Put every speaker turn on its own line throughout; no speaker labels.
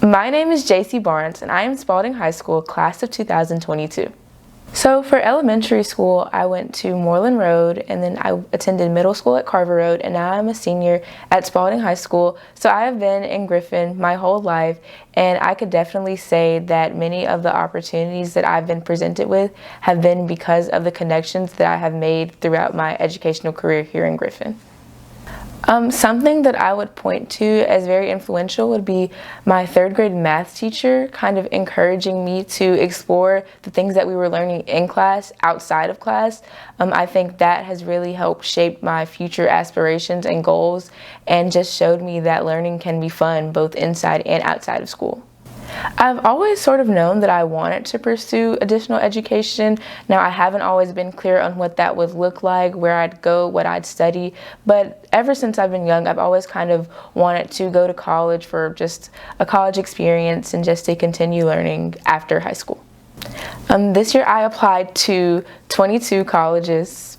My name is Jhaycee Barnes, and I am Spalding High School, class of 2022. So for elementary school, I went to Moreland Road, and then I attended middle school at Carver Road, and now I'm a senior at Spalding High School. So I have been in Griffin my whole life, and I could definitely say that many of the opportunities that I've been presented with have been because of the connections that I have made throughout my educational career here in Griffin. Something that I would point to as very influential would be my third grade math teacher kind of encouraging me to explore the things that we were learning in class outside of class. I think that has really helped shape my future aspirations and goals, and just showed me that learning can be fun both inside and outside of school. I've always sort of known that I wanted to pursue additional education. Now, I haven't always been clear on what that would look like, where I'd go, what I'd study, but ever since I've been young, I've always kind of wanted to go to college for just a college experience and just to continue learning after high school. This year I applied to 22 colleges.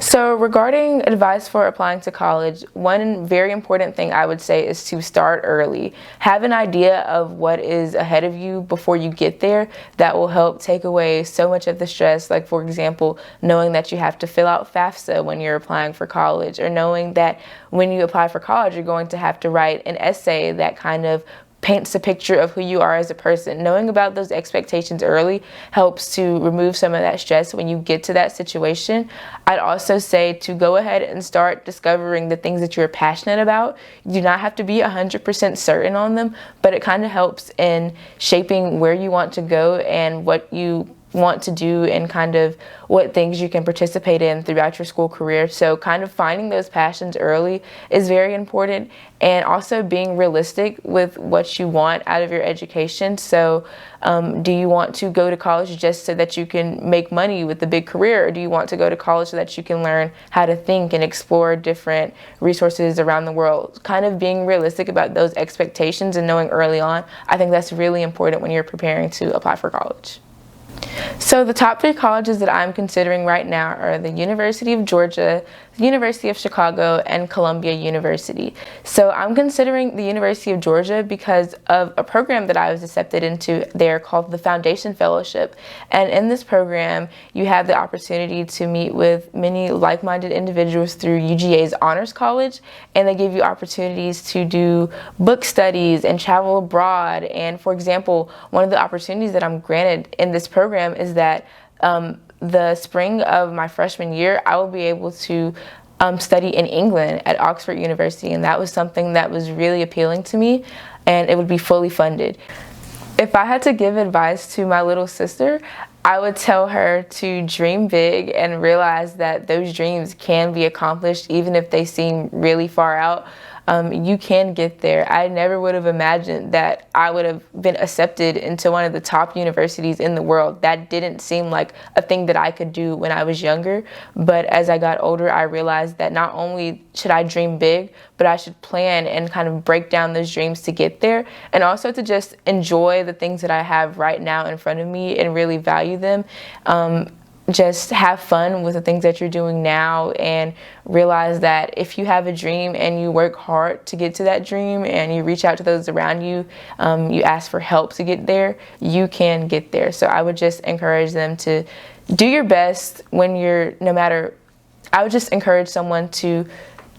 So regarding advice for applying to college, one very important thing I would say is to start early. Have an idea of what is ahead of you before you get there. That will help take away so much of the stress, like for example, knowing that you have to fill out FAFSA when you're applying for college, or knowing that when you apply for college, you're going to have to write an essay that kind of paints a picture of who you are as a person. Knowing about those expectations early helps to remove some of that stress when you get to that situation. I'd also say to go ahead and start discovering the things that you're passionate about. You do not have to be 100% certain on them, but it kind of helps in shaping where you want to go and what you want to do and kind of what things you can participate in throughout your school career. So kind of finding those passions early is very important, and also being realistic with what you want out of your education. So do you want to go to college just so that you can make money with a big career, or do you want to go to college so that you can learn how to think and explore different resources around the world? Kind of being realistic about those expectations and knowing early on, I think that's really important when you're preparing to apply for college. So the top 3 colleges that I'm considering right now are the University of Georgia, the University of Chicago, and Columbia University. So I'm considering the University of Georgia because of a program that I was accepted into there called the Foundation Fellowship. And in this program, you have the opportunity to meet with many like-minded individuals through UGA's Honors College, and they give you opportunities to do book studies and travel abroad. And for example, one of the opportunities that I'm granted in this program is that the spring of my freshman year, I will be able to study in England at Oxford University, and that was something that was really appealing to me, and it would be fully funded. If I had to give advice to my little sister, I would tell her to dream big and realize that those dreams can be accomplished even if they seem really far out. You can get there. I never would have imagined that I would have been accepted into one of the top universities in the world. That didn't seem like a thing that I could do when I was younger. But as I got older, I realized that not only should I dream big, but I should plan and kind of break down those dreams to get there, and also to just enjoy the things that I have right now in front of me and really value them. Just have fun with the things that you're doing now, and realize that if you have a dream and you work hard to get to that dream and you reach out to those around you, you ask for help to get there, you can get there. So I would just encourage them to do your best I would just encourage someone to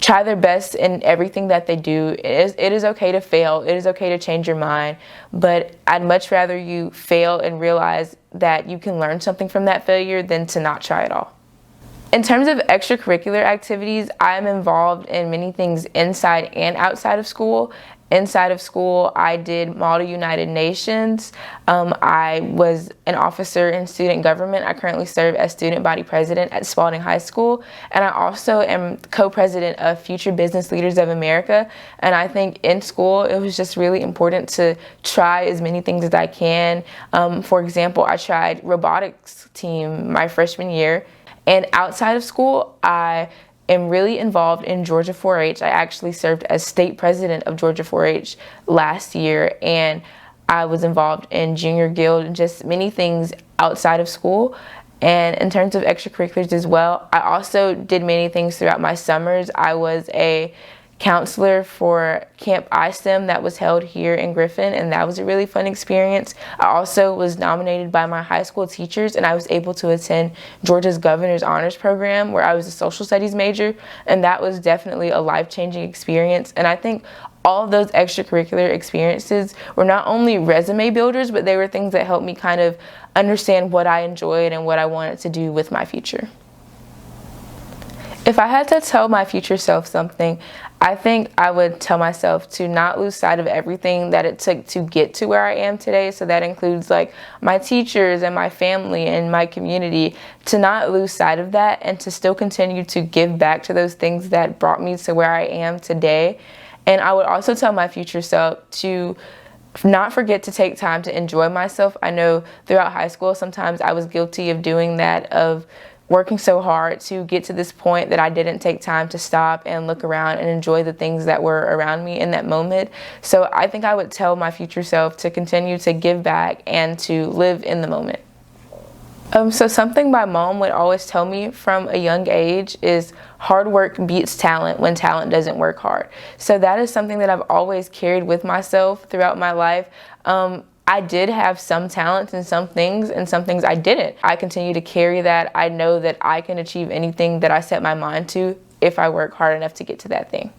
try their best in everything that they do. It is okay to fail. It is okay to change your mind. But I'd much rather you fail and realize that you can learn something from that failure than to not try at all. In terms of extracurricular activities, I'm involved in many things inside and outside of school. Inside of school, I did Model United Nations. I was an officer in student government. I currently serve as student body president at Spalding High School. And I also am co-president of Future Business Leaders of America. And I think in school, it was just really important to try as many things as I can. For example, I tried robotics team my freshman year. And outside of school, I am really involved in Georgia 4-H. I actually served as state president of Georgia 4-H last year, and I was involved in junior guild and just many things outside of school. And in terms of extracurriculars as well, I also did many things throughout my summers. I was a counselor for Camp iSTEM that was held here in Griffin, and that was a really fun experience. I also was nominated by my high school teachers, and I was able to attend Georgia's Governor's Honors Program, where I was a social studies major, and that was definitely a life-changing experience. And I think all of those extracurricular experiences were not only resume builders, but they were things that helped me kind of understand what I enjoyed and what I wanted to do with my future. If I had to tell my future self something, I think I would tell myself to not lose sight of everything that it took to get to where I am today. So that includes like my teachers and my family and my community, to not lose sight of that and to still continue to give back to those things that brought me to where I am today. And I would also tell my future self to not forget to take time to enjoy myself. I know throughout high school, sometimes I was guilty of doing that, of working so hard to get to this point that I didn't take time to stop and look around and enjoy the things that were around me in that moment. So I think I would tell my future self to continue to give back and to live in the moment. So something my mom would always tell me from a young age is hard work beats talent when talent doesn't work hard. So that is something that I've always carried with myself throughout my life. I did have some talents in some things, and some things I didn't. I continue to carry that. I know that I can achieve anything that I set my mind to if I work hard enough to get to that thing.